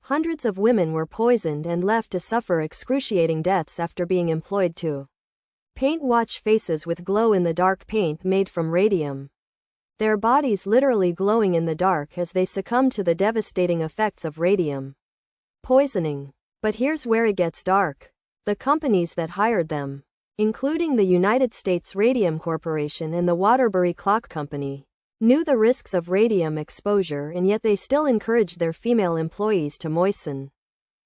Hundreds of women were poisoned and left to suffer excruciating deaths after being employed to paint watch faces with glow-in-the-dark paint made from radium. Their bodies literally glowing in the dark as they succumbed to the devastating effects of radium poisoning. But here's where it gets dark. The companies that hired them, including the United States Radium Corporation and the Waterbury Clock Company, knew the risks of radium exposure, and yet they still encouraged their female employees to moisten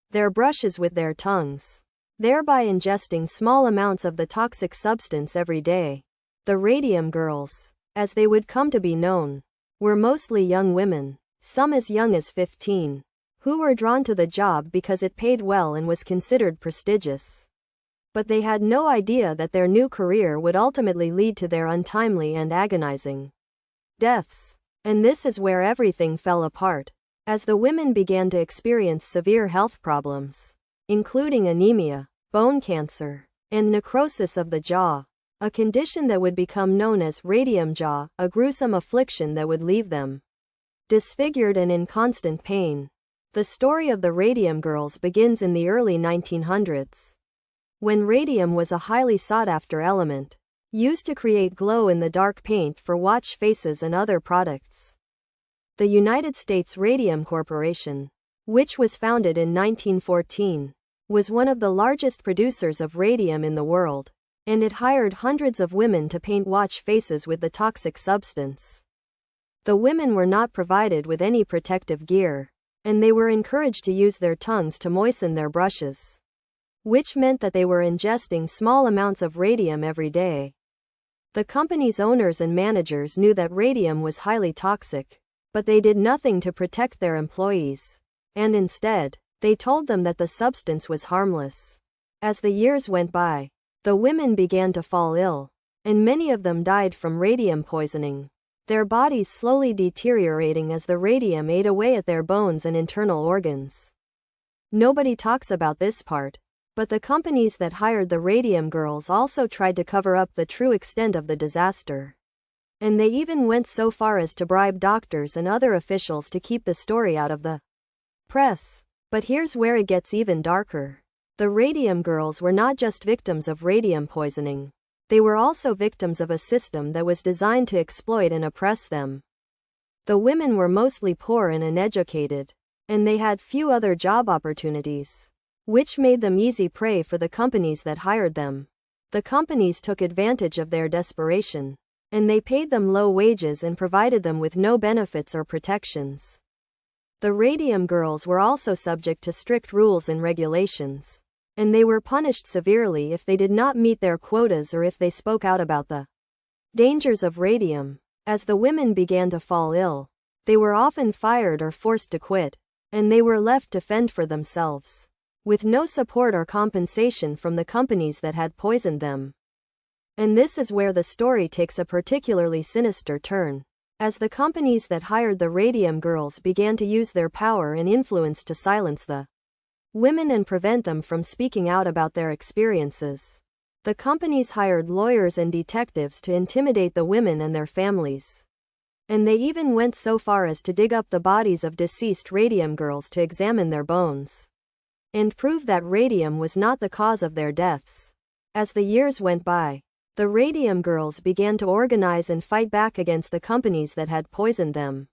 their brushes with their tongues, thereby ingesting small amounts of the toxic substance every day. The Radium Girls, as they would come to be known, were mostly young women, some as young as 15, who were drawn to the job because it paid well and was considered prestigious. But they had no idea that their new career would ultimately lead to their untimely and agonizing deaths. And this is where everything fell apart, as the women began to experience severe health problems, including anemia, bone cancer, and necrosis of the jaw, a condition that would become known as radium jaw, a gruesome affliction that would leave them disfigured and in constant pain. The story of the Radium Girls begins in the early 1900s, when radium was a highly sought-after element, used to create glow-in-the-dark paint for watch faces and other products. The United States Radium Corporation, which was founded in 1914, was one of the largest producers of radium in the world, and it hired hundreds of women to paint watch faces with the toxic substance. The women were not provided with any protective gear, and they were encouraged to use their tongues to moisten their brushes, which meant that they were ingesting small amounts of radium every day. The company's owners and managers knew that radium was highly toxic, but they did nothing to protect their employees, and instead, they told them that the substance was harmless. As the years went by, the women began to fall ill, and many of them died from radium poisoning, their bodies slowly deteriorating as the radium ate away at their bones and internal organs. Nobody talks about this part, but the companies that hired the Radium Girls also tried to cover up the true extent of the disaster. And they even went so far as to bribe doctors and other officials to keep the story out of the press. But here's where it gets even darker. The Radium Girls were not just victims of radium poisoning. They were also victims of a system that was designed to exploit and oppress them. The women were mostly poor and uneducated, and they had few other job opportunities, which made them easy prey for the companies that hired them. The companies took advantage of their desperation, and they paid them low wages and provided them with no benefits or protections. The Radium Girls were also subject to strict rules and regulations, and they were punished severely if they did not meet their quotas or if they spoke out about the dangers of radium. As the women began to fall ill, they were often fired or forced to quit, and they were left to fend for themselves, with no support or compensation from the companies that had poisoned them. And this is where the story takes a particularly sinister turn, as the companies that hired the Radium Girls began to use their power and influence to silence the women and prevent them from speaking out about their experiences. The companies hired lawyers and detectives to intimidate the women and their families. And they even went so far as to dig up the bodies of deceased Radium Girls to examine their bones and prove that radium was not the cause of their deaths. As the years went by, the Radium Girls began to organize and fight back against the companies that had poisoned them.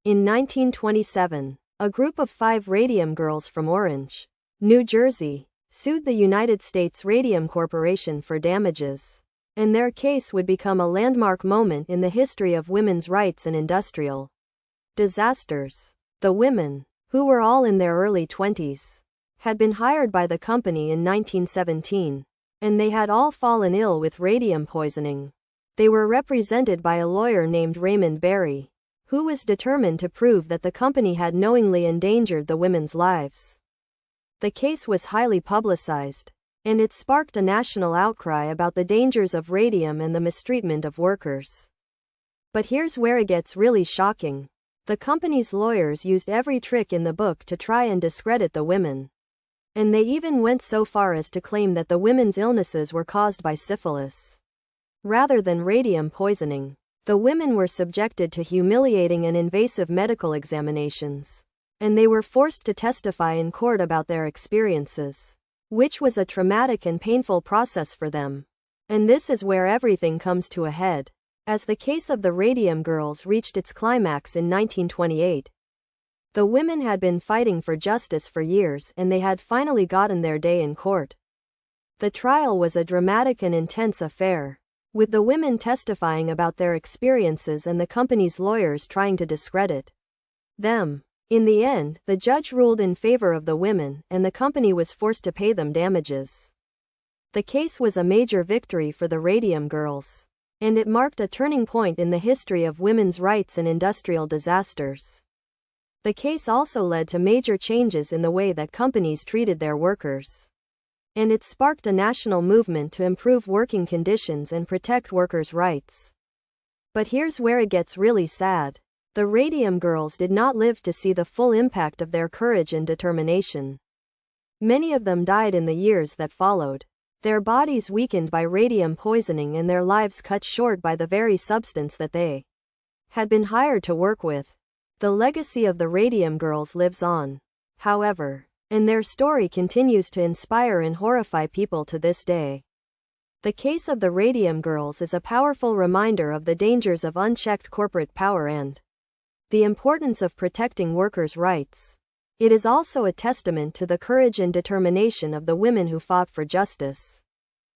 In 1927, a group of 5 Radium Girls from Orange, New Jersey, sued the United States Radium Corporation for damages, and their case would become a landmark moment in the history of women's rights and industrial disasters. The women, who were all in their early 20s, had been hired by the company in 1917, and they had all fallen ill with radium poisoning. They were represented by a lawyer named Raymond Barry, who was determined to prove that the company had knowingly endangered the women's lives. The case was highly publicized, and it sparked a national outcry about the dangers of radium and the mistreatment of workers. But here's where it gets really shocking. The company's lawyers used every trick in the book to try and discredit the women. And they even went so far as to claim that the women's illnesses were caused by syphilis, rather than radium poisoning. The women were subjected to humiliating and invasive medical examinations, and they were forced to testify in court about their experiences, which was a traumatic and painful process for them. And this is where everything comes to a head, as the case of the Radium girls reached its climax in 1928. The women had been fighting for justice for years, and they had finally gotten their day in court. The trial was a dramatic and intense affair, with the women testifying about their experiences and the company's lawyers trying to discredit them. In the end, the judge ruled in favor of the women, and the company was forced to pay them damages. The case was a major victory for the Radium girls, and it marked a turning point in the history of women's rights and industrial disasters. The case also led to major changes in the way that companies treated their workers, and it sparked a national movement to improve working conditions and protect workers' rights. But here's where it gets really sad. The Radium girls did not live to see the full impact of their courage and determination. Many of them died in the years that followed, their bodies weakened by radium poisoning and their lives cut short by the very substance that they had been hired to work with. The legacy of the Radium girls lives on, however, and their story continues to inspire and horrify people to this day. The case of the Radium girls is a powerful reminder of the dangers of unchecked corporate power and the importance of protecting workers' rights. It is also a testament to the courage and determination of the women who fought for justice.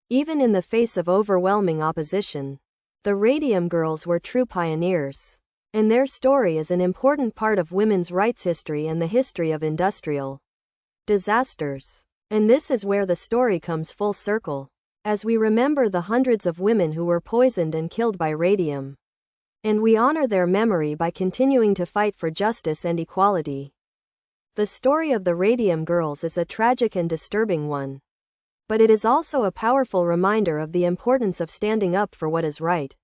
Even in the face of overwhelming opposition, the Radium girls were true pioneers, and their story is an important part of women's rights history and the history of industrial disasters. And this is where the story comes full circle, as we remember the hundreds of women who were poisoned and killed by radium. And we honor their memory by continuing to fight for justice and equality. The story of the Radium girls is a tragic and disturbing one, but it is also a powerful reminder of the importance of standing up for what is right,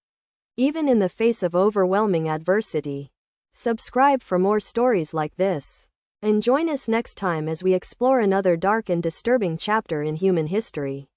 even in the face of overwhelming adversity. Subscribe for more stories like this, and join us next time as we explore another dark and disturbing chapter in human history.